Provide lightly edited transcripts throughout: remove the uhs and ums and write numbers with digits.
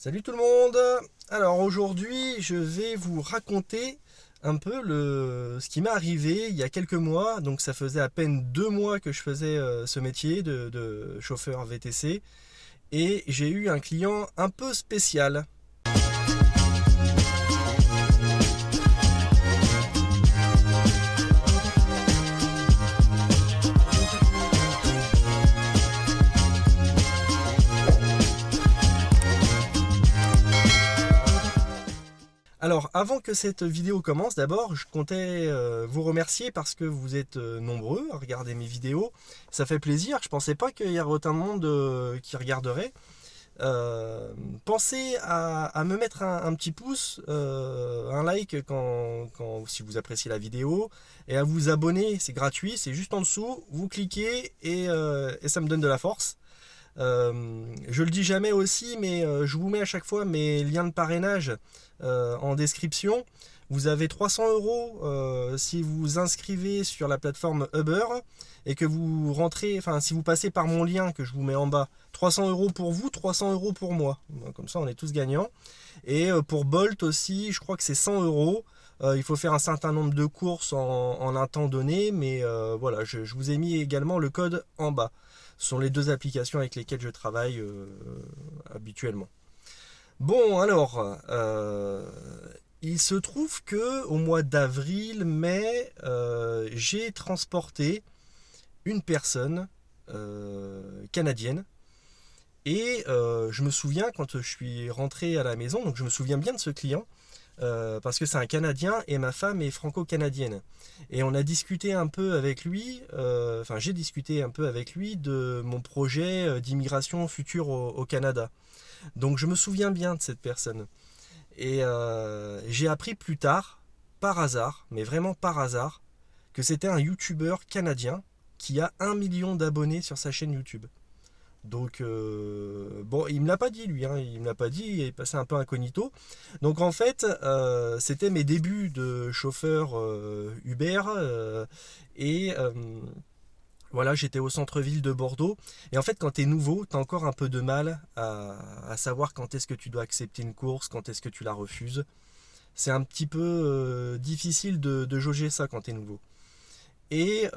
Salut tout le monde! Alors aujourd'hui je vais vous raconter un peu ce qui m'est arrivé il y a quelques mois. Donc ça faisait à peine 2 mois que je faisais ce métier de chauffeur VTC et j'ai eu un client un peu spécial. Alors, avant que cette vidéo commence, d'abord, je comptais vous remercier parce que vous êtes nombreux à regarder mes vidéos. Ça fait plaisir. Je pensais pas qu'il y aurait autant de monde qui regarderait. Pensez à me mettre un petit pouce, un like si vous appréciez la vidéo, et à vous abonner. C'est gratuit, c'est juste en dessous. Vous cliquez et ça me donne de la force. Je le dis jamais aussi, mais je vous mets à chaque fois mes liens de parrainage en description. Vous avez 300 € si vous vous inscrivez sur la plateforme Uber et que vous rentrez, enfin si vous passez par mon lien que je vous mets en bas. 300 € pour vous, 300 € pour moi. Comme ça on est tous gagnants. Et pour Bolt aussi, je crois que c'est 100 €. Il faut faire un certain nombre de courses en un temps donné, mais voilà, je vous ai mis également le code en bas. Ce sont les deux applications avec lesquelles je travaille habituellement. Bon, alors, il se trouve que au mois d'avril-mai, j'ai transporté une personne canadienne. Et je me souviens quand je suis rentré à la maison, donc je me souviens bien de ce client, parce que c'est un Canadien et ma femme est franco-canadienne. Et on a discuté un peu avec lui, enfin j'ai discuté un peu avec lui de mon projet d'immigration future au Canada. Donc je me souviens bien de cette personne. Et j'ai appris plus tard, par hasard, mais vraiment par hasard, que c'était un YouTuber canadien qui a 1 million d'abonnés sur sa chaîne YouTube. Donc, bon, il me l'a pas dit lui, hein, il me l'a pas dit, il est passé un peu incognito. Donc en fait, c'était mes débuts de chauffeur Uber et voilà, j'étais au centre-ville de Bordeaux. Et en fait, quand tu es nouveau, tu as encore un peu de mal à savoir quand est-ce que tu dois accepter une course, quand est-ce que tu la refuses. C'est un petit peu difficile de jauger ça quand tu es nouveau. Et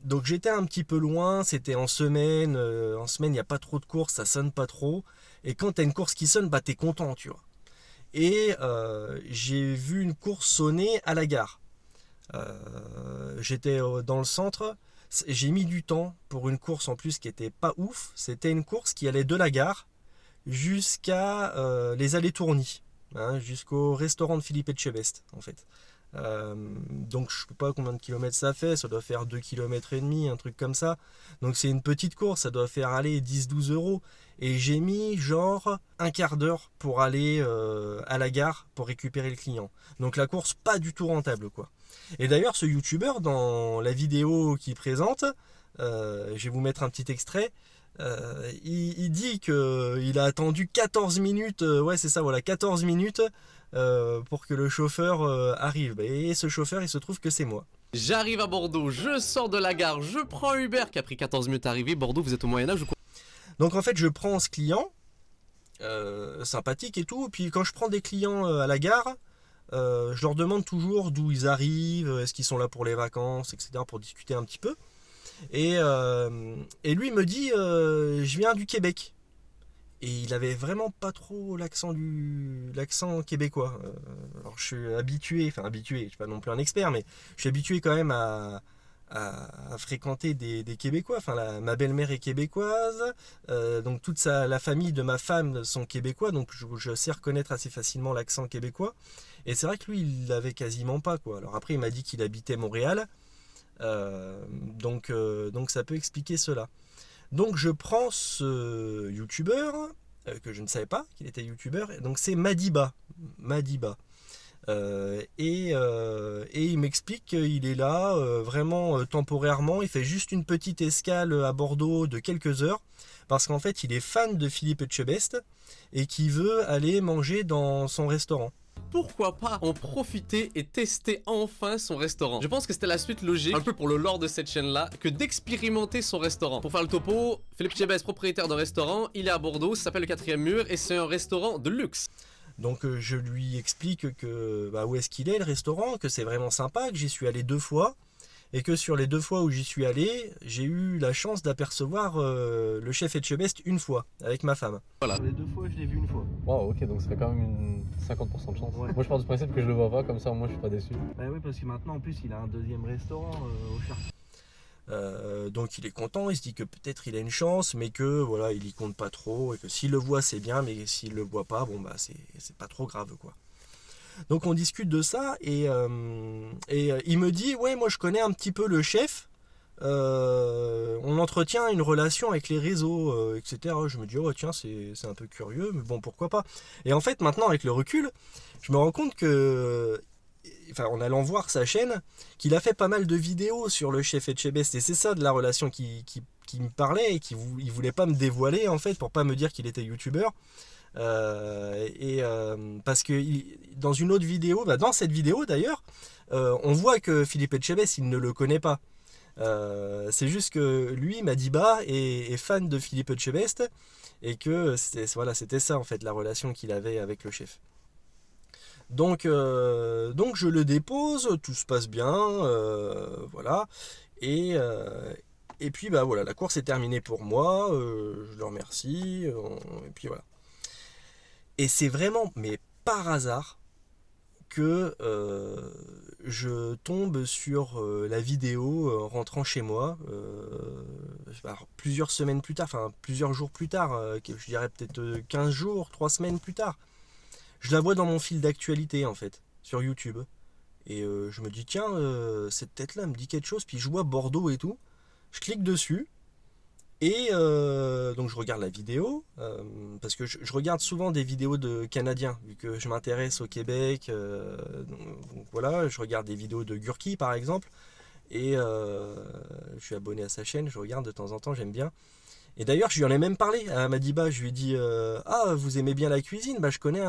donc j'étais un petit peu loin, c'était en semaine. En semaine, il n'y a pas trop de courses, ça sonne pas trop. Et quand tu as une course qui sonne, bah t'es content, tu vois. Et j'ai vu une course sonner à la gare. J'étais dans le centre. J'ai mis du temps pour une course en plus qui était pas ouf. C'était une course qui allait de la gare jusqu'à les allées Tourny, hein, jusqu'au restaurant de Philippe Etchebest en fait. Donc je sais pas combien de kilomètres ça fait, ça doit faire 2 km et demi, un truc comme ça. Donc c'est une petite course, ça doit faire aller 10-12 €. Et j'ai mis genre un quart d'heure pour aller à la gare pour récupérer le client. Donc la course pas du tout rentable quoi. Et d'ailleurs ce youtubeur dans la vidéo qu'il présente, je vais vous mettre un petit extrait. Il dit qu'il a attendu 14 minutes, ouais c'est ça voilà, 14 minutes pour que le chauffeur arrive. Et ce chauffeur, il se trouve que c'est moi. J'arrive à Bordeaux, je sors de la gare, je prends Uber qui a pris 14 minutes à arriver. Bordeaux, vous êtes au Moyen-Âge ou quoi? Donc en fait, je prends ce client, sympathique et tout. Puis quand je prends des clients à la gare, je leur demande toujours d'où ils arrivent, est-ce qu'ils sont là pour les vacances, etc. pour discuter un petit peu. Et lui me dit, je viens du Québec. Et il avait vraiment pas trop l'accent québécois. Alors je suis habitué, je suis pas non plus un expert, mais je suis habitué quand même à fréquenter des Québécois. Enfin, ma belle-mère est québécoise, donc toute la famille de ma femme sont québécois, donc je sais reconnaître assez facilement l'accent québécois. Et c'est vrai que lui, il l'avait quasiment pas quoi. Alors après, il m'a dit qu'il habitait Montréal, donc ça peut expliquer cela. Donc je prends ce youtubeur que je ne savais pas qu'il était youtubeur. Donc c'est Madiba. Et il m'explique qu'il est là vraiment temporairement. Il fait juste une petite escale à Bordeaux de quelques heures parce qu'en fait il est fan de Philippe Etchebest et qu'il veut aller manger dans son restaurant. pourquoi pas en profiter et tester enfin son restaurant. Je pense que c'était la suite logique, un peu pour le lore de cette chaîne-là, que d'expérimenter son restaurant. Pour faire le topo, Philippe Etchebest, propriétaire d'un restaurant, il est à Bordeaux, ça s'appelle le 4e mur et c'est un restaurant de luxe. Donc je lui explique que où est-ce qu'il est le restaurant, que c'est vraiment sympa, que j'y suis allé 2 fois, et que sur les 2 fois où j'y suis allé, j'ai eu la chance d'apercevoir le chef Etchebest une fois, avec ma femme. Voilà. Sur les 2 fois, je l'ai vu une fois. Waouh, ok, donc ça fait quand même une 50% de chance. Ouais. Moi je pars du principe que je le vois pas, comme ça moi je suis pas déçu. Bah oui, parce que maintenant en plus il a un 2e restaurant au Chartres. Donc il est content, il se dit que peut-être il a une chance, mais que voilà, il y compte pas trop, et que s'il le voit c'est bien, mais s'il le voit pas, bon bah c'est pas trop grave quoi. Donc on discute de ça et il me dit ouais, moi je connais un petit peu le chef, on entretient une relation avec les réseaux, etc. Je me dis oh tiens, c'est un peu curieux, mais bon pourquoi pas. Et en fait maintenant avec le recul, je me rends compte que en allant voir sa chaîne, qu'il a fait pas mal de vidéos sur le chef Etchebest, et c'est ça de la relation qui me parlait, et il voulait pas me dévoiler en fait pour pas me dire qu'il était youtubeur. Parce que dans une autre vidéo, dans cette vidéo d'ailleurs, on voit que Philippe Etchebest il ne le connaît pas. C'est juste que lui, Madiba, est fan de Philippe Etchebest, et que c'était ça en fait la relation qu'il avait avec le chef. Donc je le dépose, tout se passe bien, voilà, et puis voilà, la course est terminée pour moi, je le remercie, et puis voilà. Et c'est vraiment, mais par hasard, que je tombe sur la vidéo rentrant chez moi, plusieurs semaines plus tard, enfin plusieurs jours plus tard, je dirais peut-être 15 jours, 3 semaines plus tard. Je la vois dans mon fil d'actualité en fait, sur YouTube. Et je me dis tiens, cette tête-là me dit quelque chose, puis je vois Bordeaux et tout. Je clique dessus, et donc je regarde la vidéo, parce que je regarde souvent des vidéos de Canadiens, vu que je m'intéresse au Québec. Donc voilà, je regarde des vidéos de Gurki par exemple, et je suis abonné à sa chaîne, je regarde de temps en temps, j'aime bien. Et d'ailleurs, je lui en ai même parlé à Madiba. Je lui ai dit ah, vous aimez bien la cuisine? Je connais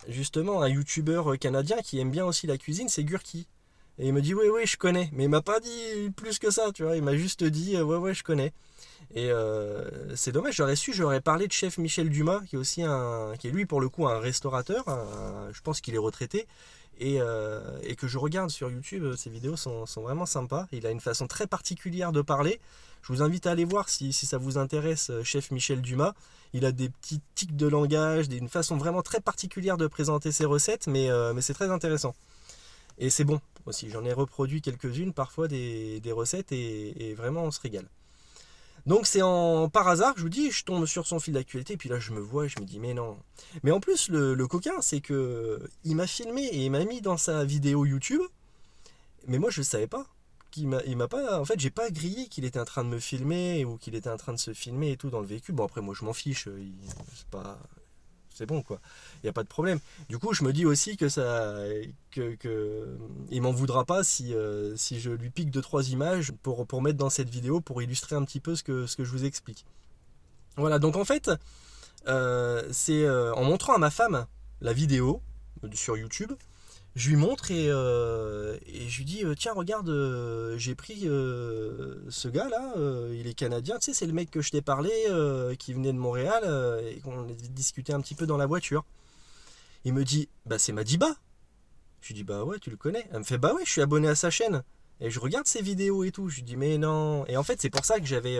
justement un youtubeur canadien qui aime bien aussi la cuisine, c'est Gurki. Et il me dit oui, je connais. Mais il m'a pas dit plus que ça, tu vois. Il m'a juste dit ouais, je connais. Et c'est dommage, j'aurais parlé de chef Michel Dumas, qui est aussi qui est lui pour le coup un restaurateur. Je pense qu'il est retraité. Et que je regarde sur YouTube, ses vidéos sont vraiment sympas. Il a une façon très particulière de parler. Je vous invite à aller voir si ça vous intéresse, chef Michel Dumas. Il a des petits tics de langage, une façon vraiment très particulière de présenter ses recettes, mais c'est très intéressant. Et c'est bon aussi, j'en ai reproduit quelques-unes parfois des recettes, et vraiment on se régale. Donc c'est par hasard, je vous dis, je tombe sur son fil d'actualité, et puis là je me vois et je me dis mais non. Mais en plus le coquin, c'est que il m'a filmé et il m'a mis dans sa vidéo YouTube, mais moi je ne savais pas. Il m'a pas, en fait j'ai pas grillé qu'il était en train de me filmer, ou qu'il était en train de se filmer et tout dans le véhicule. Bon après moi je m'en fiche, c'est bon quoi, il n'y a pas de problème. Du coup je me dis aussi que il m'en voudra pas si je lui pique 2-3 images pour mettre dans cette vidéo, pour illustrer un petit peu ce que je vous explique. Voilà, donc en fait c'est en montrant à ma femme la vidéo sur YouTube, je lui montre et je lui dis tiens regarde, j'ai pris ce gars là, il est canadien, tu sais c'est le mec que je t'ai parlé, qui venait de Montréal, et qu'on a discuté un petit peu dans la voiture. Il me dit c'est Madiba. Je lui dis ouais tu le connais. Elle me fait ouais je suis abonné à sa chaîne et je regarde ses vidéos et tout. Je lui dis mais non. Et en fait c'est pour ça que j'avais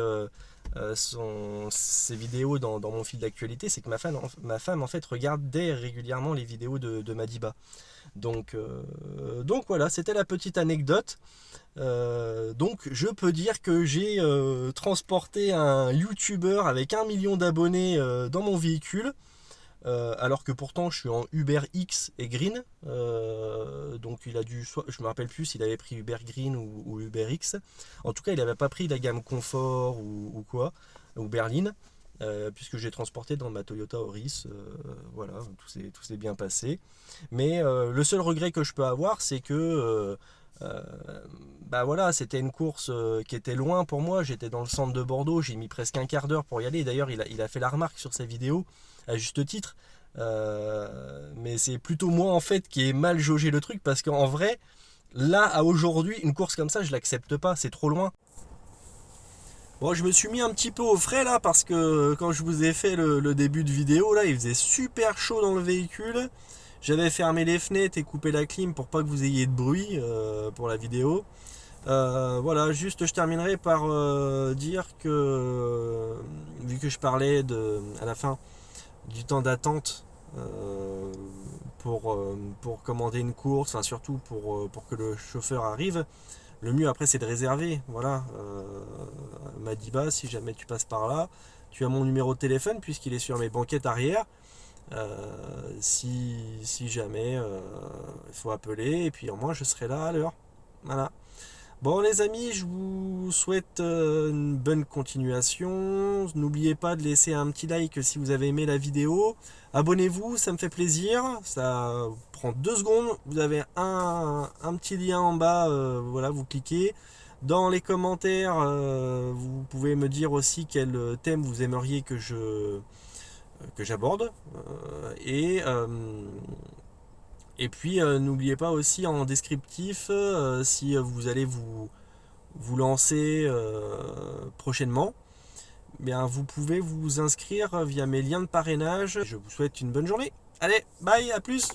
ses vidéos dans mon fil d'actualité, c'est que ma femme en fait regardait régulièrement les vidéos de Madiba. Donc voilà, c'était la petite anecdote. Donc je peux dire que j'ai transporté un youtubeur avec 1 million d'abonnés dans mon véhicule, alors que pourtant je suis en Uber X et Green. Donc il a dû, je me rappelle plus s'il avait pris Uber Green ou Uber X. En tout cas il n'avait pas pris la gamme confort ou quoi, ou berline. Puisque j'ai transporté dans ma Toyota Auris, voilà, tout s'est bien passé. Mais le seul regret que je peux avoir, c'est que voilà, c'était une course qui était loin pour moi. J'étais dans le centre de Bordeaux, j'ai mis presque un quart d'heure pour y aller. D'ailleurs, il a fait la remarque sur sa vidéo, à juste titre. Mais c'est plutôt moi en fait qui ai mal jaugé le truc parce qu'en vrai, là à aujourd'hui, une course comme ça, je l'accepte pas, c'est trop loin. Bon, je me suis mis un petit peu au frais là parce que quand je vous ai fait le début de vidéo là, il faisait super chaud dans le véhicule. J'avais fermé les fenêtres et coupé la clim pour pas que vous ayez de bruit pour la vidéo. Voilà, juste je terminerai par dire que vu que je parlais à la fin du temps d'attente pour commander une course, enfin surtout pour que le chauffeur arrive. Le mieux après c'est de réserver. Voilà. Madiba, si jamais tu passes par là, tu as mon numéro de téléphone puisqu'il est sur mes banquettes arrière. Si jamais il faut appeler et puis au moins je serai là à l'heure. Voilà. Bon les amis, je vous souhaite une bonne continuation. N'oubliez pas de laisser un petit like si vous avez aimé la vidéo. Abonnez-vous, ça me fait plaisir. Ça prend 2 secondes. Vous avez un petit lien en bas, voilà, vous cliquez. Dans les commentaires, vous pouvez me dire aussi quel thème vous aimeriez que j'aborde. Et puis n'oubliez pas aussi en descriptif si vous allez vous lancer prochainement, bien vous pouvez vous inscrire via mes liens de parrainage. Je vous souhaite une bonne journée. Allez, bye, à plus.